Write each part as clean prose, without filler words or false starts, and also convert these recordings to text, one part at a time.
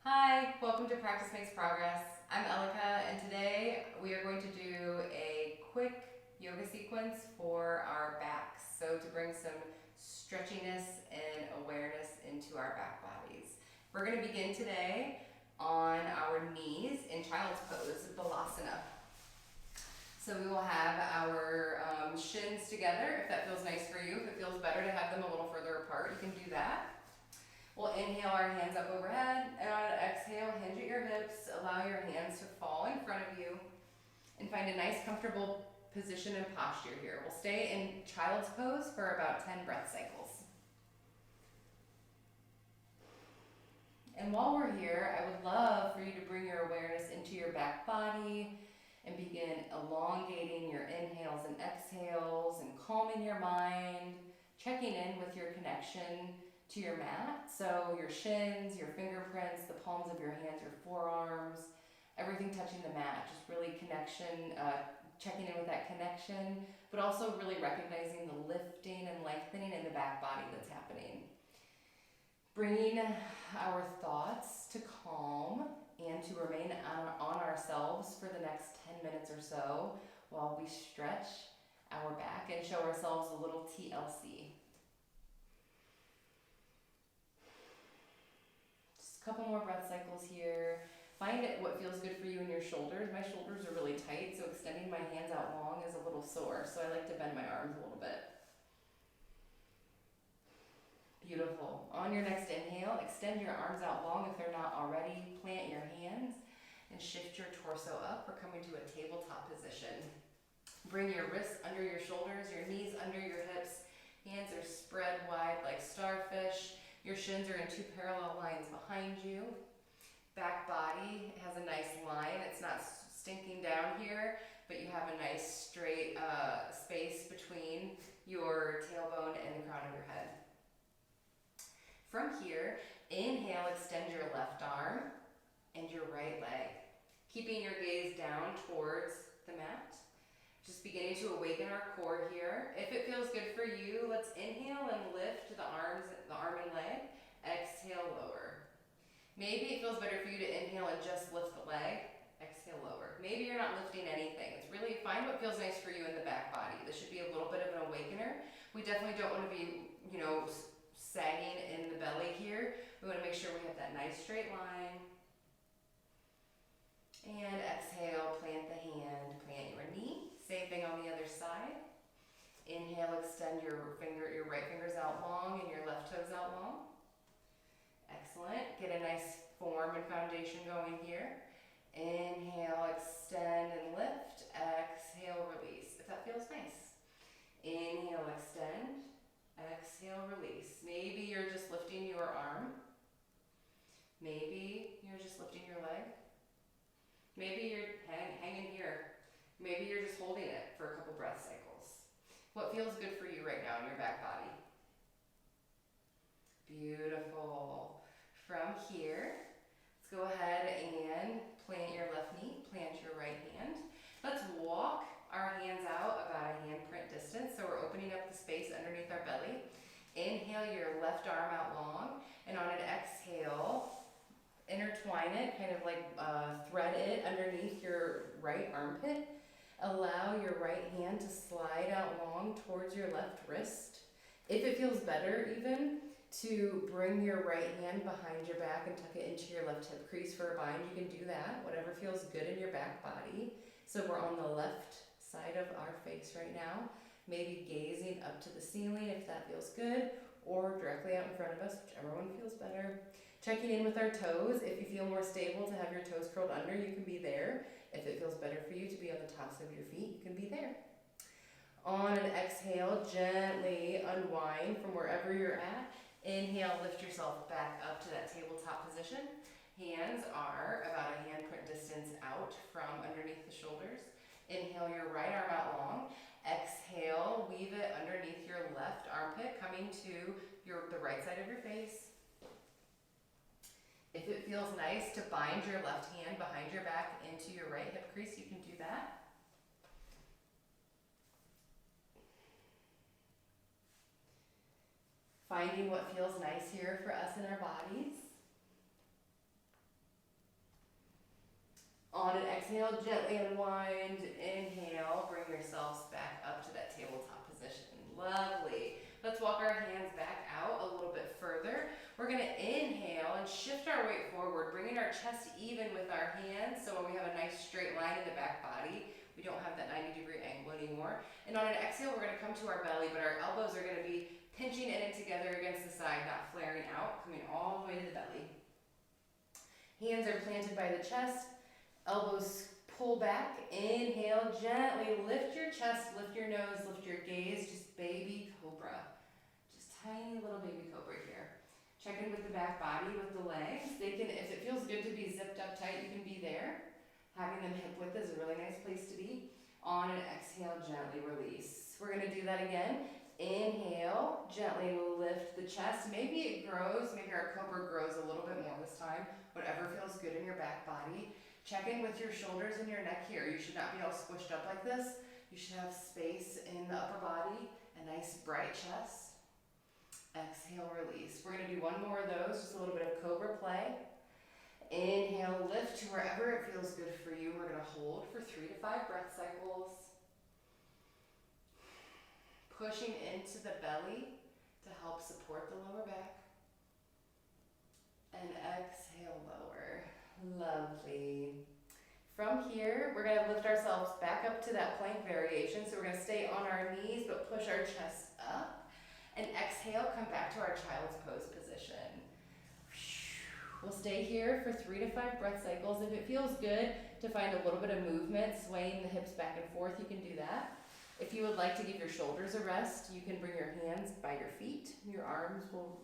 Hi, welcome to Practice Makes Progress. I'm Elika, and today we are going to do a quick yoga sequence for our backs. So, to bring some stretchiness and awareness into our back bodies. We're going to begin today on our knees in child's pose, Balasana. So, we will have our shins together if that feels nice for you. If it feels better to have them a little further apart, you can do that. We'll inhale our hands up overhead, and on an exhale, hinge at your hips, allow your hands to fall in front of you, and find a nice comfortable position and posture here. We'll stay in child's pose for about 10 breath cycles. And while we're here, I would love for you to bring your awareness into your back body and begin elongating your inhales and exhales and calming your mind, checking in with your connection to your mat. So your shins, your fingerprints, the palms of your hands, your forearms, everything touching the mat, just really checking in with that connection, but also really recognizing the lifting and lengthening in the back body that's happening. Bringing our thoughts to calm and to remain on ourselves for the next 10 minutes or so while we stretch our back and show ourselves a little TLC. Couple more breath cycles here. Find what feels good for you in your shoulders. My shoulders are really tight, so extending my hands out long is a little sore, so I like to bend my arms a little bit. Beautiful. On your next inhale, extend your arms out long if they're not already. Plant your hands and shift your torso up. We're coming to a tabletop position. Bring your wrists under your shoulders, your knees under your hips. Hands are spread wide like starfish. Your shins are in two parallel lines behind you. Back body has a nice line. It's not stinking down here, but you have a nice straight space between your tailbone and the crown of your head. From here, inhale, extend your left arm and your right leg, keeping your gaze down towards the mat. Just beginning to awaken our core here. If it feels good for you, let's inhale and lift the arm and leg. Exhale, lower. Maybe it feels better for you to inhale and just lift the leg. Exhale, lower. Maybe you're not lifting anything. It's really, find what feels nice for you in the back body. This should be a little bit of an awakener. We definitely don't want to be, sagging in the belly here. We want to make sure we have that nice straight line. And exhale, plant the hand, plant your knee. Same thing on the other side. Inhale, extend your right fingers out long and your left toes out long. Excellent. Get a nice form and foundation going here. Inhale, extend and lift. Exhale, release. If that feels nice. Inhale, extend. Exhale, release. Maybe you're just lifting your arm. Maybe you're just lifting your leg. Maybe you're hanging here. Maybe you're just holding it for a couple breath cycles. What feels good for you right now in your back body? Beautiful. From here, let's go ahead and plant your left knee, plant your right hand. Let's walk our hands out about a handprint distance, so we're opening up the space underneath our belly. Inhale your left arm out long, and on an exhale, intertwine it, kind of like thread it underneath your right armpit. Allow your right hand to slide out long towards your left wrist. If it feels better even to bring your right hand behind your back and tuck it into your left hip crease for a bind, you can do that, whatever feels good in your back body. So we're on the left side of our face right now, maybe gazing up to the ceiling if that feels good, or directly out in front of us, whichever one feels better. Checking in with our toes. If you feel more stable to have your toes curled under, you can be there. If it feels better for you to be on the tops of your feet, you can be there. On an exhale, gently unwind from wherever you're at. Inhale, lift yourself back up to that tabletop position. Hands are about a handprint distance out from underneath the shoulders. Inhale your right arm out long. Exhale, weave it underneath your left armpit, coming to the right side of your face. If it feels nice to bind your left hand behind your back into your right hip crease, you can do that. Finding what feels nice here for us in our bodies. exhale, gently unwind. Inhale, bring yourselves back up to that tabletop position. Lovely. Let's walk our hands back out a little bit further. We're gonna inhale and shift our weight forward, bringing our chest even with our hands, so when we have a nice straight line in the back body, we don't have that 90-degree angle anymore. And on an exhale, we're gonna come to our belly, but our elbows are gonna be pinching in and together against the side, not flaring out, coming all the way to the belly. Hands are planted by the chest, elbows pull back. Inhale, gently lift your chest, lift your nose, lift your gaze, just baby cobra. Just tiny little baby cobra here. Check in with the back body, with the legs. They can, if it feels good to be zipped up tight, you can be there. Having them hip width is a really nice place to be. On an exhale, gently release. We're gonna do that again. Inhale, gently lift the chest. Maybe it grows, maybe our cobra grows a little bit more this time. Whatever feels good in your back body. Check in with your shoulders and your neck here. You should not be all squished up like this. You should have space in the upper body, a nice bright chest. Exhale, release. We're gonna do one more of those, just a little bit of cobra play. Inhale, lift to wherever it feels good for you. We're gonna hold for 3 to 5 breath cycles. Pushing into the belly to help support the lower back. And exhale, lower. Lovely. From here, we're gonna lift ourselves back up to that plank variation. So we're gonna stay on our knees, but push our chest up. And exhale, come back to our child's pose position. We'll stay here for 3 to 5 breath cycles. If it feels good to find a little bit of movement, swaying the hips back and forth, you can do that. If you would like to give your shoulders a rest, you can bring your hands by your feet. Your arms will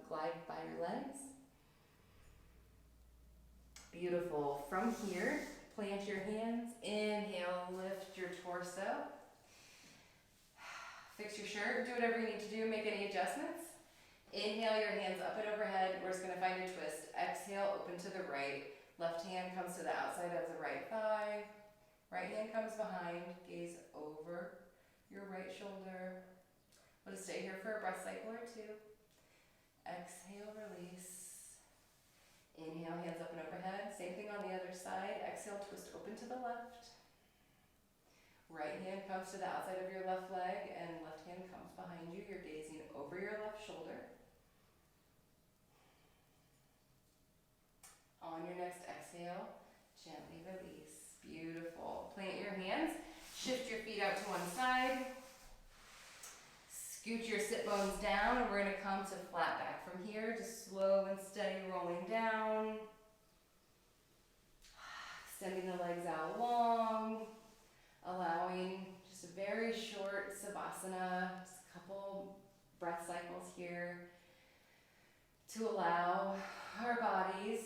glide by your legs. Beautiful. From here, plant your hands. Inhale, lift your torso. Fix your shirt, do whatever you need to do, make any adjustments. Inhale, your hands up and overhead. We're just gonna find a twist. Exhale, open to the right. Left hand comes to the outside of the right thigh. Right hand comes behind, gaze over your right shoulder. We'll just stay here for a breath cycle or 2. Exhale, release. Inhale, hands up and overhead. Same thing on the other side. Exhale, twist open to the left. Right hand comes to the outside of your left leg and left hand comes behind you. You're gazing over your left shoulder. On your next exhale, gently release. Beautiful. Plant your hands. Shift your feet out to one side. Scoot your sit bones down and we're going to come to flat back from here. Just slow and steady rolling down. Extending the legs out long. Allowing just a very short savasana, just a couple breath cycles here to allow our bodies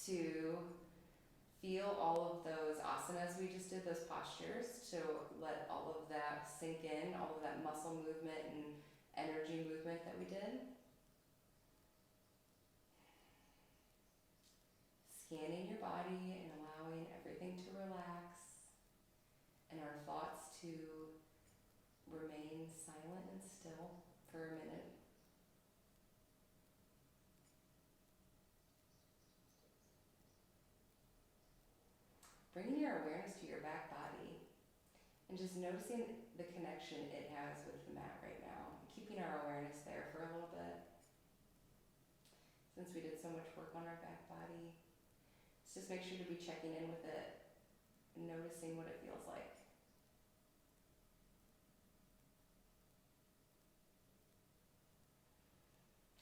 to feel all of those asanas we just did, those postures, to let all of that sink in, all of that muscle movement and energy movement that we did. Scanning your body and allowing everything to relax. And our thoughts to remain silent and still for a minute. Bringing your awareness to your back body and just noticing the connection it has with the mat right now. Keeping our awareness there for a little bit. Since we did so much work on our back body, let's just make sure to be checking in with it and noticing what it feels like.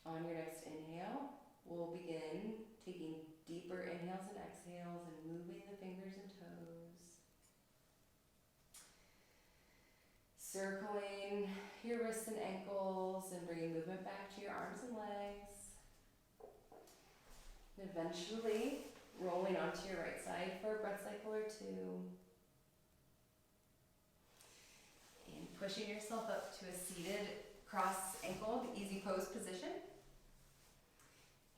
On your next inhale, we'll begin taking deeper inhales and exhales and moving the fingers and toes. Circling your wrists and ankles and bringing movement back to your arms and legs. And eventually rolling onto your right side for a breath cycle or 2. And pushing yourself up to a seated cross-ankled easy pose position.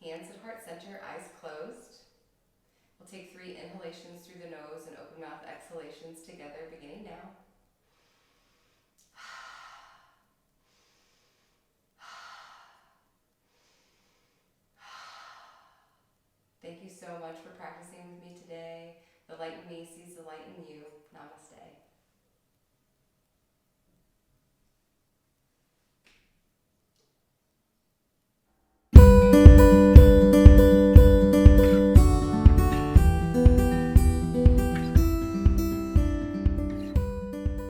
Hands at heart center, eyes closed. We'll take 3 inhalations through the nose and open mouth exhalations together, beginning now. Thank you so much for practicing with me today. The light in me sees the light in you. Namaste.